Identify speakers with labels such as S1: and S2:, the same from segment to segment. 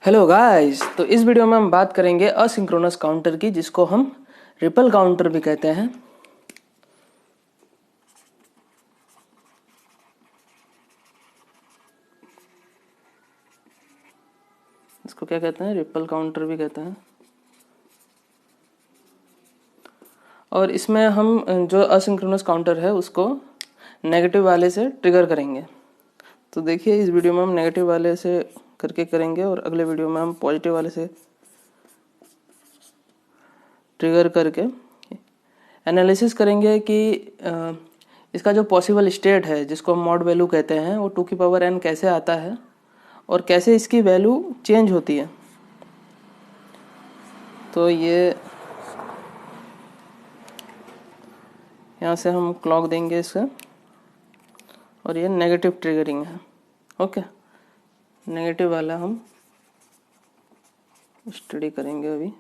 S1: Hello guys, तो इस video में हम बात करेंगे असिंक्रोनस काउंटर की, जिसको हम रिपल काउंटर भी कहते हैं। इसको क्या कहते हैं? रिपल काउंटर भी कहते हैं। और इसमें हम जो असिंक्रोनस काउंटर है उसको नेगेटिव वाले से ट्रिगर करेंगे। तो देखिए, इस वीडियो में हम नेगेटिव वाले से करके करेंगे और अगले वीडियो में हम पॉजिटिव वाले से ट्रिगर करके एनालिसिस करेंगे कि इसका जो पॉसिबल स्टेट है, जिसको हम मॉड वैल्यू कहते हैं, वो 2 की पावर n कैसे आता है और कैसे इसकी वैल्यू चेंज होती है। तो ये यहाँ से हम क्लॉक देंगे इसका, और ये नेगेटिव ट्रिगरिंग है। ओके, नेगेटिव वाला हम स्टडी करेंगे अभी।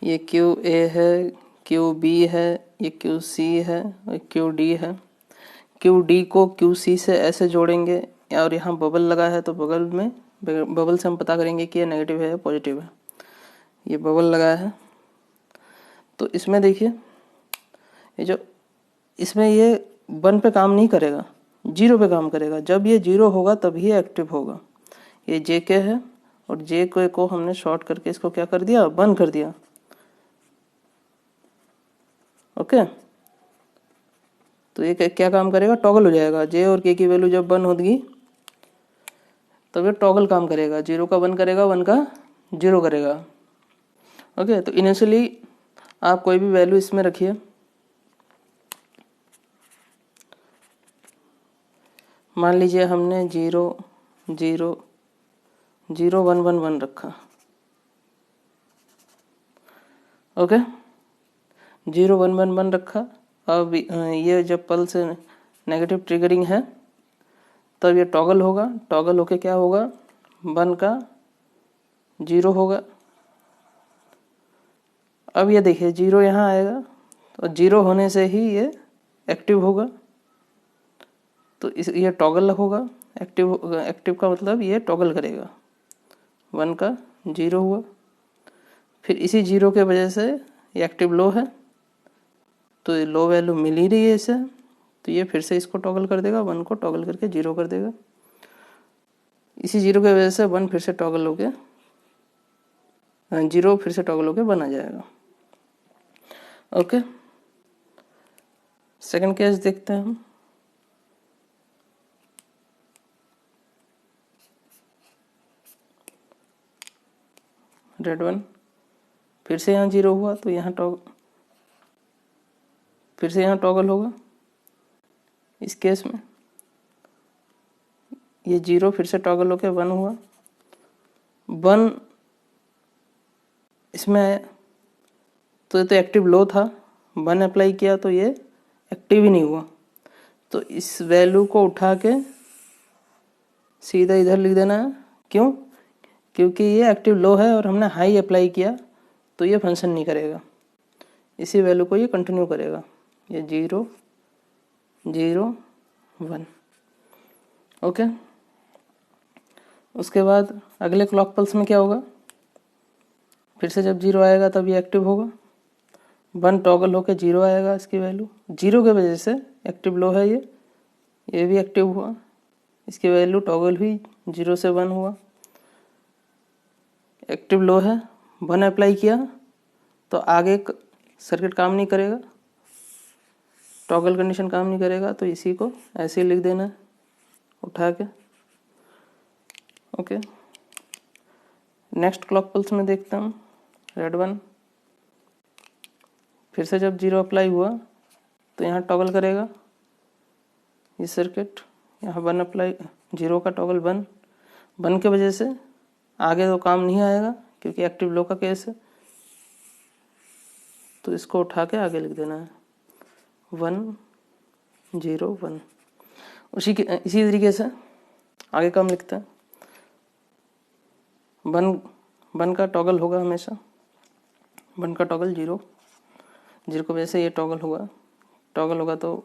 S1: ये QA है, QB है, ये QC है और QD है। QD को QC से ऐसे जोड़ेंगे, और यहाँ बबल लगा है तो बबल से हम पता करेंगे कि ये नेगेटिव है या पॉजिटिव है। ये बबल लगा है, तो इसमें देखिए, ये जो इसमें ये 1 पे काम नहीं करेगा, 0 पे काम करेगा। जब ये 0 होगा तभी ये एक्टिव होगा। ये JK है और JK को हमने शॉर्ट करके इसको क्या कर दिया, बंद कर दिया। ओके, तो ये क्या काम करेगा, टॉगल हो जाएगा। J और K की वैल्यू जब 1 होगी तब ये टॉगल काम करेगा, 0 का 1 करेगा, 1 का 0 करेगा। ओके, तो इनिशियली आप कोई भी वैल्यू इसमें रखिए। मान लीजिए हमने 0 0 0 1 1 1 रखा। ओके, 0 1 1 1 रखा। अब ये जब पल्स नेगेटिव ट्रिगरिंग है तब ये टॉगल होगा। टॉगल होके क्या होगा, 1 का 0 होगा। अब ये देखिए, 0 यहाँ आएगा तो 0 होने से ही ये एक्टिव होगा, तो ये टॉगल होगा। एक्टिव का मतलब ये टॉगल करेगा। 1 का 0 हुआ, फिर इसी 0 के वजह से ये एक्टिव लो है, तो ये लो वैल्यू मिल ही रही है इसे, तो ये फिर से इसको टॉगल कर देगा, 1 को टॉगल करके 0 कर देगा। इसी 0 की वजह से 1 फिर से टॉगल होके 0 फिर से टॉगल होके 1 आ जाएगा। ओके, सेकंड केस देखते हैं हम। रेड 1 फिर से यहाँ 0 हुआ तो यहाँ फिर से यहाँ टॉगल होगा। इस केस में ये 0 फिर से टॉगल होके 1 हुआ। 1 इसमें आया तो ये तो एक्टिव लो था, 1 अप्लाई किया तो ये एक्टिव ही नहीं हुआ। तो इस वैल्यू को उठा के सीधा इधर लिख देना है। क्यों? क्योंकि ये एक्टिव लो है और हमने हाई अप्लाई किया तो ये फंक्शन नहीं करेगा, इसी वैल्यू को ये कंटिन्यू करेगा। ये 0 0 1। ओके, उसके बाद अगले क्लॉक पल्स में क्या होगा, फिर से जब 0 आएगा तब ये एक्टिव होगा। 1 टॉगल होकर 0 आएगा, इसकी वैल्यू 0 के वजह से एक्टिव लो है, ये भी एक्टिव हुआ, इसकी वैल्यू टॉगल हुई, 0 से 1 हुआ। एक्टिव लो है, 1 अप्लाई किया तो आगे सर्किट काम नहीं करेगा, टॉगल कंडीशन काम नहीं करेगा, तो इसी को ऐसे ही लिख देना है उठा के। ओके, नेक्स्ट क्लॉक पल्स में देखते हैं। रेड 1 फिर से जब 0 अप्लाई हुआ तो यहाँ टॉगल करेगा ये सर्किट, यहाँ 1 अप्लाई, 0 का टॉगल 1 के वजह से आगे तो काम नहीं आएगा क्योंकि एक्टिव लो का केस है, तो इसको उठा के आगे लिख देना है 1 0 1। इसी तरीके से आगे कम लिखते हैं। 1 का टॉगल होगा हमेशा, 1 का टॉगल 0 की वजह से ये टॉगल होगा तो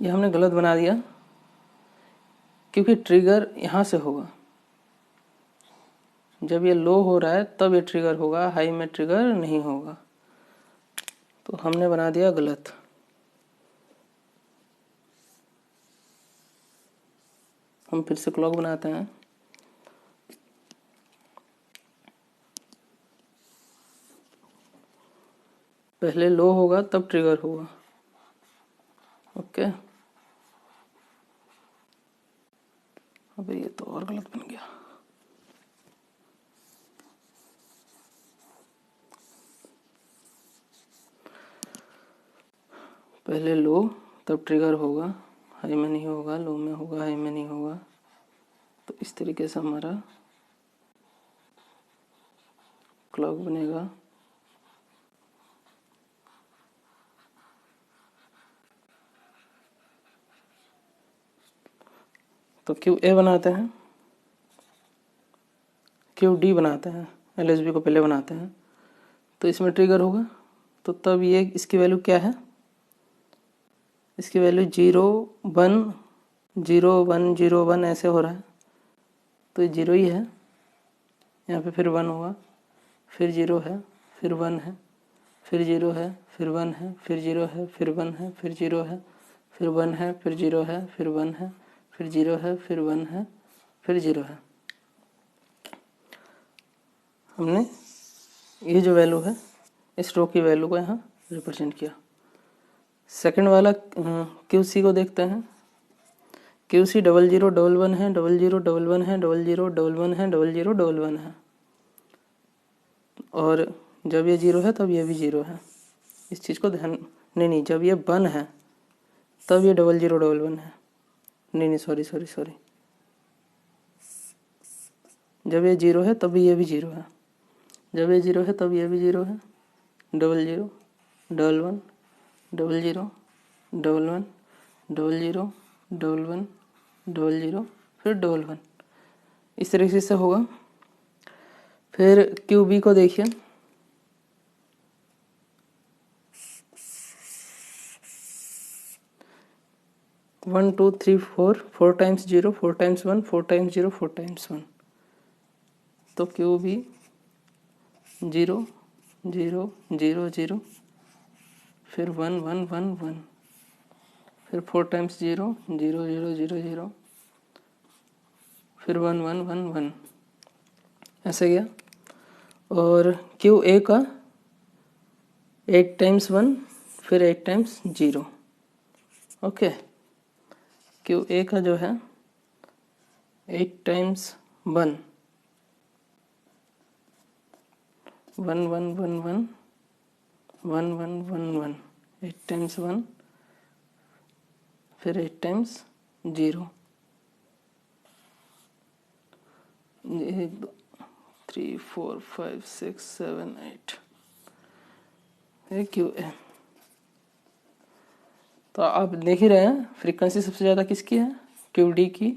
S1: ये हमने गलत बना दिया, क्योंकि ट्रिगर यहाँ से होगा। जब ये लो हो रहा है तब ये ट्रिगर होगा, हाई में ट्रिगर नहीं होगा। तो हमने बना दिया गलत। हम फिर से क्लॉक बनाते हैं। पहले लो होगा तब ट्रिगर होगा। ओके, अबे ये तो और गलत बन गया। पहले लो तब ट्रिगर होगा, हाई में नहीं होगा, लो में होगा, हाई में नहीं होगा। तो इस तरीके से हमारा क्लॉक बनेगा। तो क्यू ए बनाते हैं, क्यू डी बनाते हैं, LSB को पहले बनाते हैं। तो इसमें ट्रिगर होगा, तो तब ये इसकी वैल्यू क्या है, इसकी वैल्यू 0 1 0 1 0 1 ऐसे हो रहा है। तो ये 0 ही है, यहाँ पे फिर 1 होगा, फिर 0 है, फिर 1 है, फिर 0 है, फिर 1 है, फिर 0 है, फिर 1 है, फिर 0 है, फिर 1 है, फिर 0 है, फिर 1 है, फिर 0 है, फिर 1 है, फिर 0 है। हमने ये जो वैल्यू है इस रो की वैल्यू को यहाँ रिप्रेजेंट किया। सेकंड वाला QC को देखते हैं। QC 00 11 है, 00 11 है, 00 11 है, 00 11 है। और जब ये 0 है तब ये भी 0 है। इस चीज़ को ध्यान, नहीं, जब ये 1 है तब ये 00 11 है। नहीं, सॉरी। जब ये 0 है तब ये भी 0 है। जब ये 0 है तब ये भी 0 है। 00 11 00 11 00 11 00 फिर 11, इस तरीके से होगा। फिर QB को देखिए, one two three four times 0, 4 times 1, 4 times 0, 4 times 1। तो QB 0 0 0 0, फिर 1 1 1 1, फिर 4 टाइम्स 0 0 0 0 0, फिर 1 1 1 1, ऐसे गया। और QA का 8 टाइम्स 1, फिर 8 टाइम्स 0। ओके, QA का जो है 8 टाइम्स 1 1 1 1 1 1 1 1 1, 8 टाइम्स 1, फिर 8 टाइम्स 0। 1 2 3 4 5 6 7 8, ये QA। तो आप देख ही रहे हैं फ्रीक्वेंसी सबसे ज़्यादा किसकी है, QD की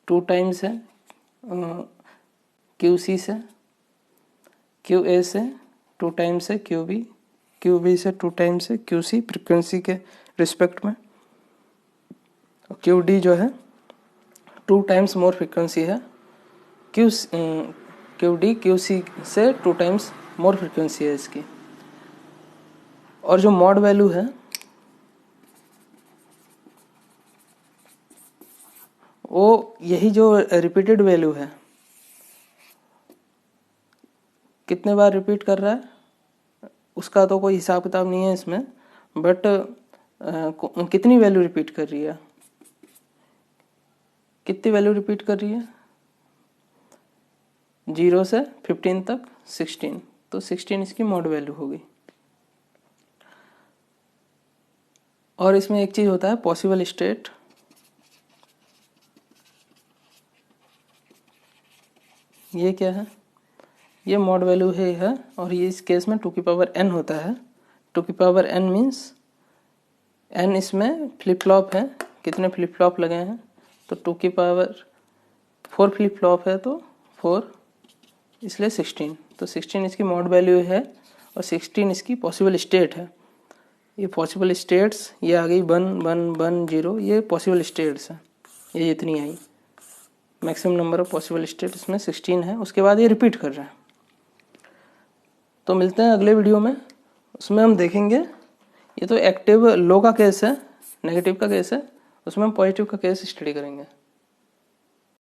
S1: 2 टाइम्स है QC से, QA से 2 टाइम्स है QB से 2 टाइम्स है QC फ्रीक्वेंसी के रिस्पेक्ट में। QD जो है 2 टाइम्स मोर फ्रीक्वेंसी है, QD QC से 2 टाइम्स मोर फ्रीक्वेंसी है इसकी। और जो मॉड वैल्यू है वो यही जो रिपीटेड वैल्यू है, कितने बार रिपीट कर रहा है उसका तो कोई हिसाब किताब नहीं है इसमें, बट कितनी वैल्यू रिपीट कर रही है, कितनी वैल्यू रिपीट कर रही है, 0 से 15 तक 16, तो 16 इसकी मॉड वैल्यू होगी। और इसमें एक चीज होता है पॉसिबल स्टेट, ये क्या है, ये मॉड वैल्यू है और ये इस केस में 2 की पावर n होता है। 2 की पावर n मीन्स n इसमें फ्लिप फ्लॉप है, कितने फ्लिप फ्लॉप लगे हैं, तो 2 की पावर 4 फ्लिप फ्लॉप है तो 4, इसलिए 16। तो 16 इसकी मॉड वैल्यू है और 16 इसकी पॉसिबल स्टेट है। ये पॉसिबल स्टेट्स, ये आ गई 1 1 1 0, ये पॉसिबल स्टेट्स है, ये जितनी आई। Maximum number of possible state इसमें 16 है। उसके बाद ये रिपीट कर रहा है। तो मिलते हैं अगले वीडियो में, उसमें हम देखेंगे, ये तो एक्टिव लो का केस है, नेगेटिव का केस है, उसमें हम पॉजिटिव का केस स्टडी करेंगे।